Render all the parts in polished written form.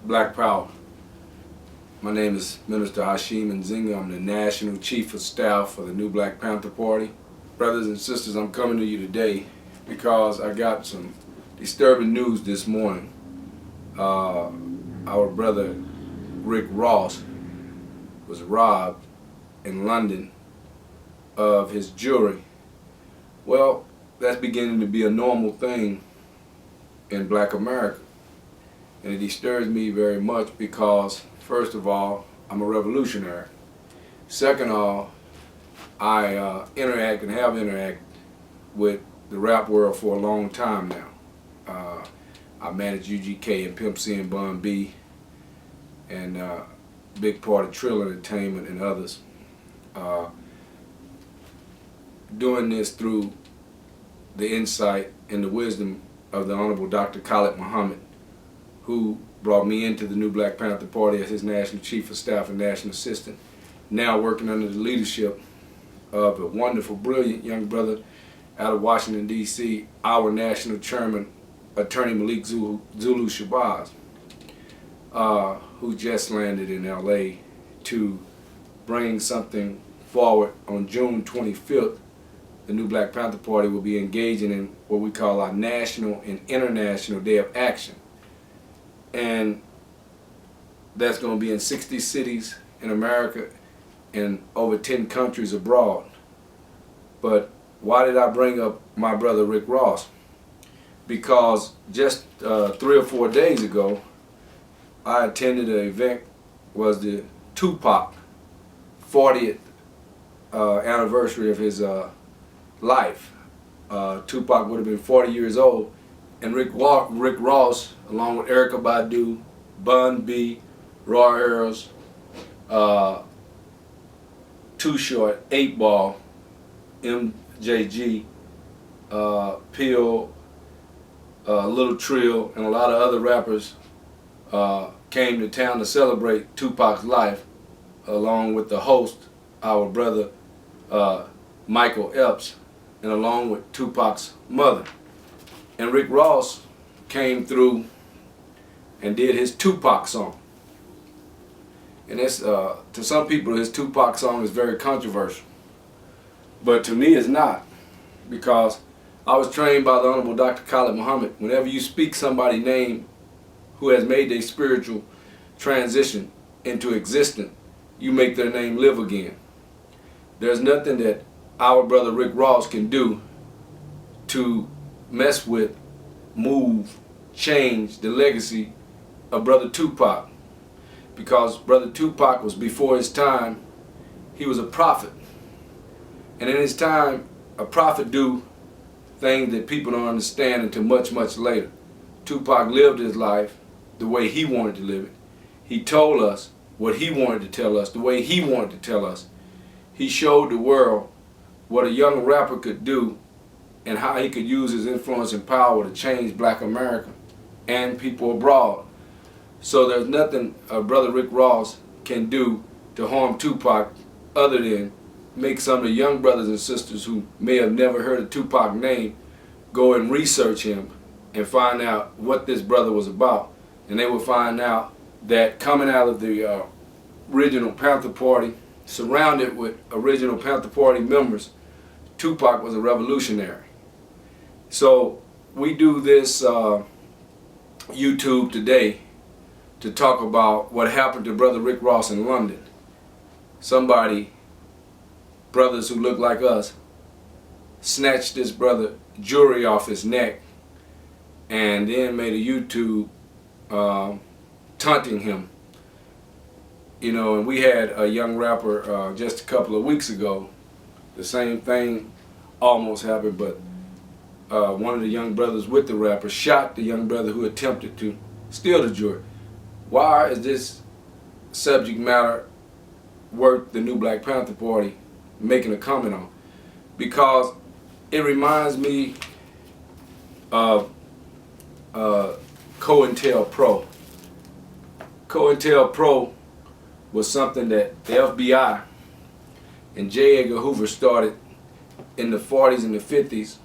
Black Power. My name is Minister Hashim Nzinga. I'm the National Chief of Staff for the new Black Panther Party. Brothers and sisters, I'm coming to you today because I got some disturbing news this morning. Our brother Rick Ross was robbed in London of his jewelry. Well, that's beginning to be a normal thing in Black America. And it disturbs me very much because, first of all, I'm a revolutionary. Second of all, I interact and have interacted with the rap world for a long time now. I manage UGK and Pimp C and Bun B and big part of Trill Entertainment and others. Doing this through the insight and the wisdom of the Honorable Dr. Khalid Muhammad, who brought me into the new Black Panther Party as his National Chief of Staff and National Assistant, now working under the leadership of a wonderful, brilliant young brother out of Washington, D.C., our National Chairman, Attorney Malik Zulu Shabazz, who just landed in L.A. to bring something forward. On June 25th, the new Black Panther Party will be engaging in what we call our National and International Day of Action. And that's going to be in 60 cities in America and over 10 countries abroad. But why did I bring up my brother Rick Ross? Because just 3 or 4 days ago, I attended an event, was the Tupac 40th anniversary of his life. Tupac would have been 40 years old. And Rick Ross, along with Erykah Badu, Bun B, Raw Earls, Too Short, 8 Ball, MJG, Peel, Little Trill, and a lot of other rappers came to town to celebrate Tupac's life, along with the host, our brother Michael Epps, and along with Tupac's mother. And Rick Ross came through and did his Tupac song. And it's, to some people, his Tupac song is very controversial. But to me, it's not. Because I was trained by the Honorable Dr. Khalid Muhammad. Whenever you speak somebody's name who has made a spiritual transition into existence, you make their name live again. There's nothing that our brother Rick Ross can do to mess with, move, change the legacy of Brother Tupac. Because Brother Tupac was before his time. He was a prophet. And in his time, a prophet do things that people don't understand until much, much later. Tupac lived his life the way he wanted to live it. He told us what he wanted to tell us, the way he wanted to tell us. He showed the world what a young rapper could do and how he could use his influence and power to change Black America and people abroad. So there's nothing Brother Rick Ross can do to harm Tupac other than make some of the young brothers and sisters who may have never heard of Tupac's name go and research him and find out what this brother was about. And they will find out that coming out of the original Panther Party, surrounded with original Panther Party members, Tupac was a revolutionary. So we do this YouTube today to talk about what happened to Brother Rick Ross in London. Somebody, brothers who look like us, snatched this brother jewelry off his neck and then made a YouTube taunting him. You know, and we had a young rapper just a couple of weeks ago, the same thing almost happened, but one of the young brothers with the rapper shot the young brother who attempted to steal the jewelry. Why is this subject matter worth the new Black Panther Party making a comment on? Because it reminds me of COINTELPRO. COINTELPRO was something that the FBI and J. Edgar Hoover started in the 40s and the 50s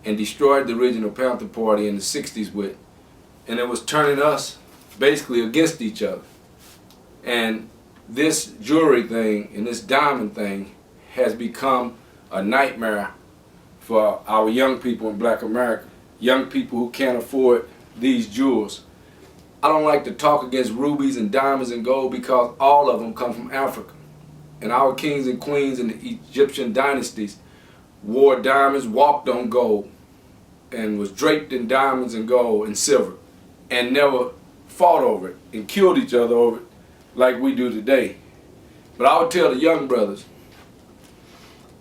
and destroyed the original Panther Party in the 60s with. And it was turning us basically against each other. And this jewelry thing and this diamond thing has become a nightmare for our young people in Black America, young people who can't afford these jewels. I don't like to talk against rubies and diamonds and gold because all of them come from Africa. And our kings and queens in the Egyptian dynasties wore diamonds, walked on gold, and was draped in diamonds and gold and silver, and never fought over it and killed each other over it like we do today. But I would tell the young brothers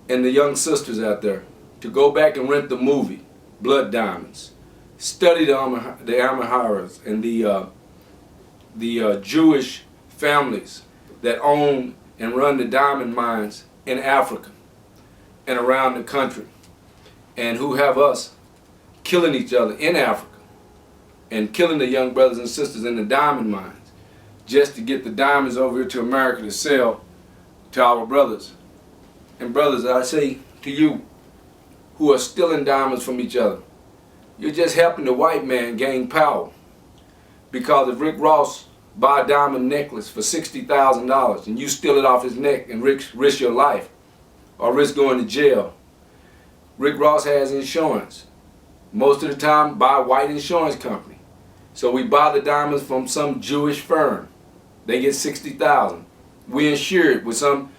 and the young sisters out there to go back and rent the movie Blood Diamonds. Study the Amharas and the Jewish families that own and run the diamond mines in Africa and around the country, and who have us killing each other in Africa and killing the young brothers and sisters in the diamond mines just to get the diamonds over here to America to sell to our brothers. And brothers, I say to you who are stealing diamonds from each other, you're just helping the white man gain power. Because if Rick Ross buy a diamond necklace for $60,000 and you steal it off his neck and risk your life or risk going to jail, Rick Ross has insurance. Most of the time by a white insurance company. So we buy the diamonds from some Jewish firm. They get $60,000. We insure it with some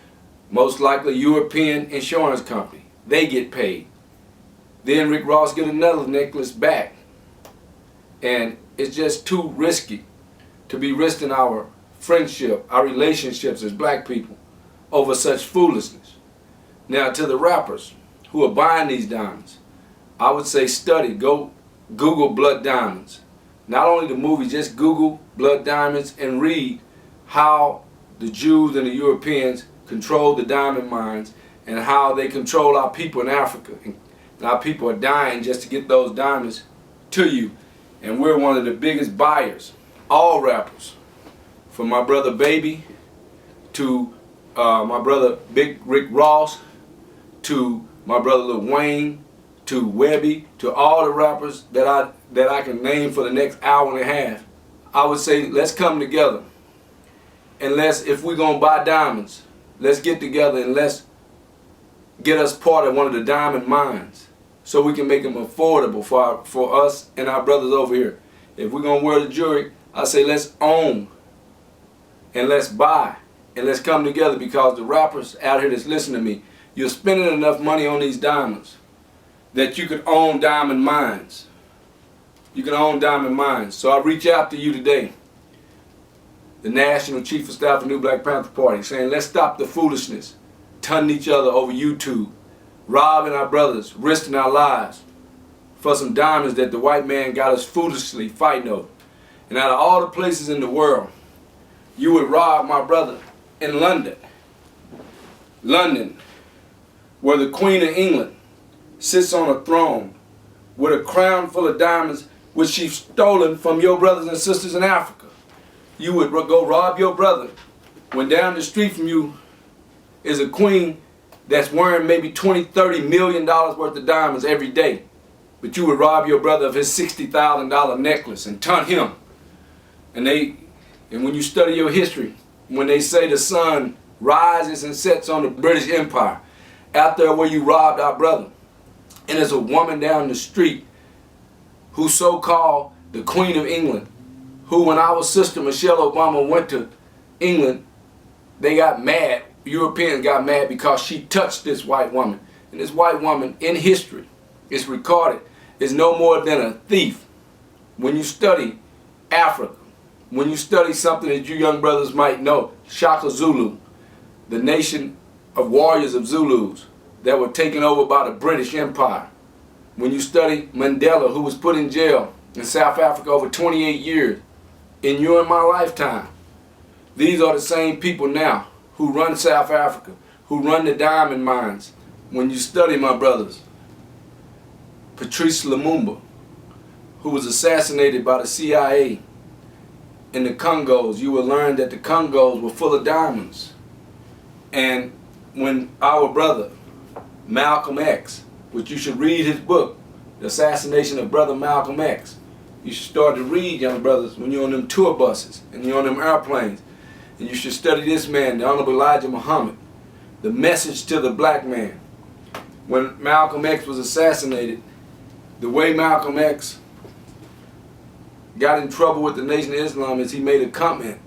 most likely European insurance company. They get paid. Then Rick Ross get another necklace back. And it's just too risky to be risking our friendship, our relationships as black people over such foolishness. Now to the rappers who are buying these diamonds, I would say study, go Google Blood Diamonds. Not only the movie, just Google Blood Diamonds and read how the Jews and the Europeans control the diamond mines and how they control our people in Africa. And our people are dying just to get those diamonds to you. And we're one of the biggest buyers, all rappers, from my brother Baby to my brother Big Rick Ross to my brother Lil Wayne to Webby, to all the rappers that I can name for the next hour and a half. I would say let's come together and if we're gonna buy diamonds, let's get together and let's get us part of one of the diamond mines so we can make them affordable for us and our brothers over here. If we're gonna wear the jewelry, I say let's own and let's buy and let's come together, because the rappers out here that's listening to me, you're spending enough money on these diamonds that you could own diamond mines. You can own diamond mines. So I reach out to you today, the National Chief of Staff of New Black Panther Party, saying let's stop the foolishness, tunning each other over YouTube, robbing our brothers, risking our lives for some diamonds that the white man got us foolishly fighting over. And out of all the places in the world, you would rob my brother in London, where the Queen of England sits on a throne with a crown full of diamonds which she's stolen from your brothers and sisters in Africa. You would go rob your brother when down the street from you is a queen that's wearing maybe $20, $30 million worth of diamonds every day. But you would rob your brother of his $60,000 necklace and taunt him. And when you study your history, when they say the sun rises and sets on the British Empire, out there where you robbed our brother, and there's a woman down the street who's so-called the Queen of England, who when our sister Michelle Obama went to England, they got mad, Europeans got mad because she touched this white woman. And this white woman in history, it's recorded, is no more than a thief. When you study Africa, when you study something that you young brothers might know, Shaka Zulu, the nation of warriors of Zulus that were taken over by the British Empire. When you study Mandela, who was put in jail in South Africa over 28 years, in your and my lifetime. These are the same people now who run South Africa, who run the diamond mines. When you study, my brothers, Patrice Lumumba, who was assassinated by the CIA in the Congos, you will learn that the Congos were full of diamonds. And when our brother Malcolm X, which you should read his book, The Assassination of Brother Malcolm X, You should start to read, young brothers, when you're on them tour buses and you're on them airplanes. And you should study this man, the Honorable Elijah Muhammad, the message to the black man. When Malcolm X was assassinated, the way Malcolm X got in trouble with the Nation of Islam is he made a comment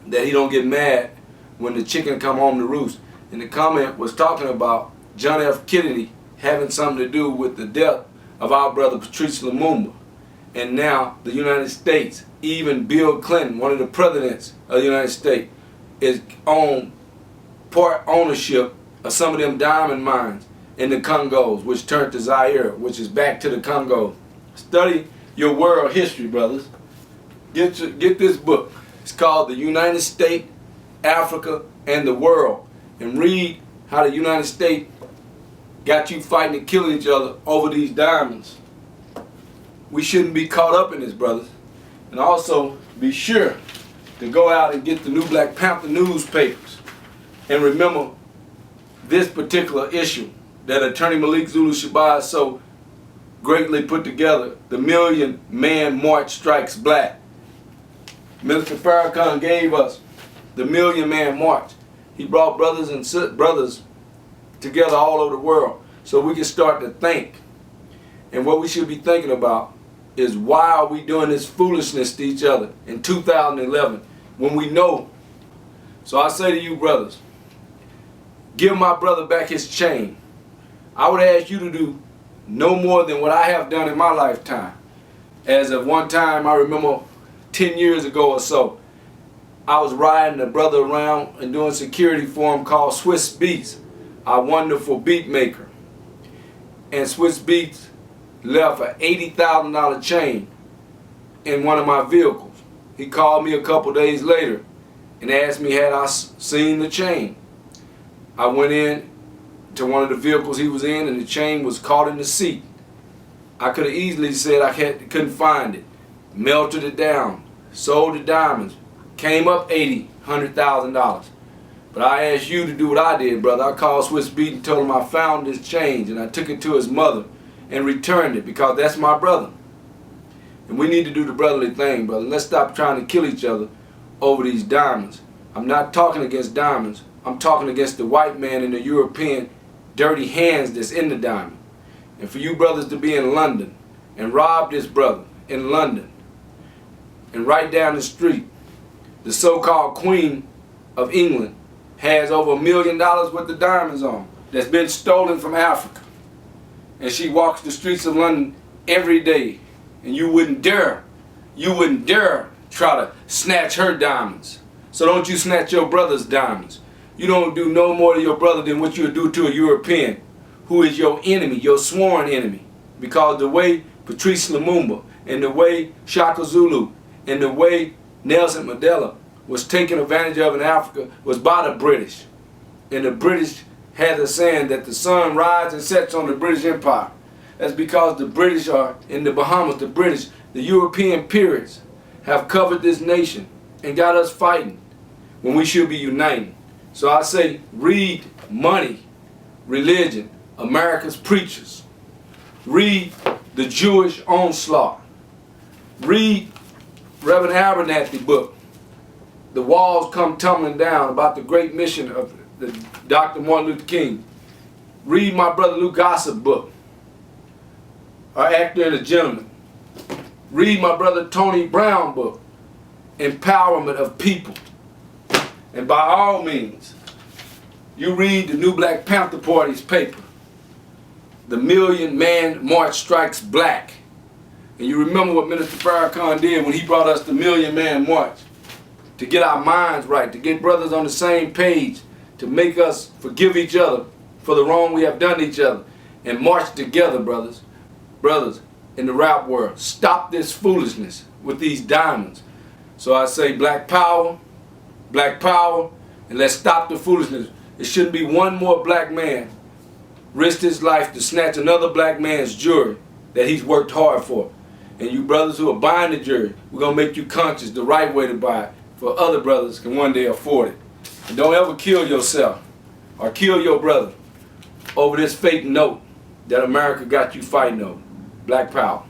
that he don't get mad when the chicken come home to roost. And the comment was talking about John F. Kennedy having something to do with the death of our brother Patrice Lumumba. And now the United States, even Bill Clinton, one of the presidents of the United States, is on part ownership of some of them diamond mines in the Congos, which turned to Zaire, which is back to the Congo. Study your world history, brothers. Get this book. It's called The United States, Africa, and the World. And read how the United States got you fighting and killing each other over these diamonds. We shouldn't be caught up in this, brothers. And also, be sure to go out and get the New Black Panther newspapers. And remember this particular issue that Attorney Malik Zulu Shabazz so greatly put together, the Million Man March Strikes Black. Minister Farrakhan gave us the Million Man March. He brought brothers and brothers together all over the world so we can start to think. And what we should be thinking about is, why are we doing this foolishness to each other in 2011 when we know? So I say to you, brothers, give my brother back his chain. I would ask you to do no more than what I have done in my lifetime. As of one time, I remember 10 years ago or so, I was riding a brother around and doing security for him called Swiss Beats, our wonderful beat maker. And Swiss Beats left an $80,000 chain in one of my vehicles. He called me a couple days later and asked me had I seen the chain. I went in to one of the vehicles he was in, and the chain was caught in the seat. I could have easily said I couldn't find it, melted it down, sold the diamonds, came up $80,000, $100,000. But I asked you to do what I did, brother. I called Swiss Beat and told him I found this chain, and I took it to his mother and returned it, because that's my brother. And we need to do the brotherly thing, brother. Let's stop trying to kill each other over these diamonds. I'm not talking against diamonds. I'm talking against the white man and the European dirty hands that's in the diamond. And for you brothers to be in London and rob this brother in London, and right down the street, the so-called Queen of England has over $1 million worth of diamonds on that's been stolen from Africa. And she walks the streets of London every day, and you wouldn't dare try to snatch her diamonds. So don't you snatch your brother's diamonds. You don't do no more to your brother than what you would do to a European who is your enemy, your sworn enemy. Because the way Patrice Lumumba and the way Shaka Zulu and the way Nelson Mandela was taken advantage of in Africa was by the British. And the British had a saying that the sun rises and sets on the British Empire. That's because the British are in the Bahamas. The British, the European pirates, have covered this nation and got us fighting when we should be uniting. So I say, read Money, Religion, America's Preachers. Read The Jewish Onslaught. Read Reverend Abernathy's book, The Walls Come Tumbling Down, about the great mission of Dr. Martin Luther King. Read my brother Lou Gossip's book, Our Actor and a Gentleman. Read my brother Tony Brown's book, Empowerment of People. And by all means, you read the New Black Panther Party's paper, The Million Man March Strikes Black. And you remember what Minister Farrakhan did when he brought us the Million Man March, to get our minds right, to get brothers on the same page, to make us forgive each other for the wrong we have done to each other, and march together, brothers. Brothers in the rap world, stop this foolishness with these diamonds. So I say black power, and let's stop the foolishness. It shouldn't be one more black man risk his life to snatch another black man's jewelry that he's worked hard for. And you brothers who are buying the jewelry, we're going to make you conscious the right way to buy it, for other brothers can one day afford it. And don't ever kill yourself or kill your brother over this fake note that America got you fighting over. Black power.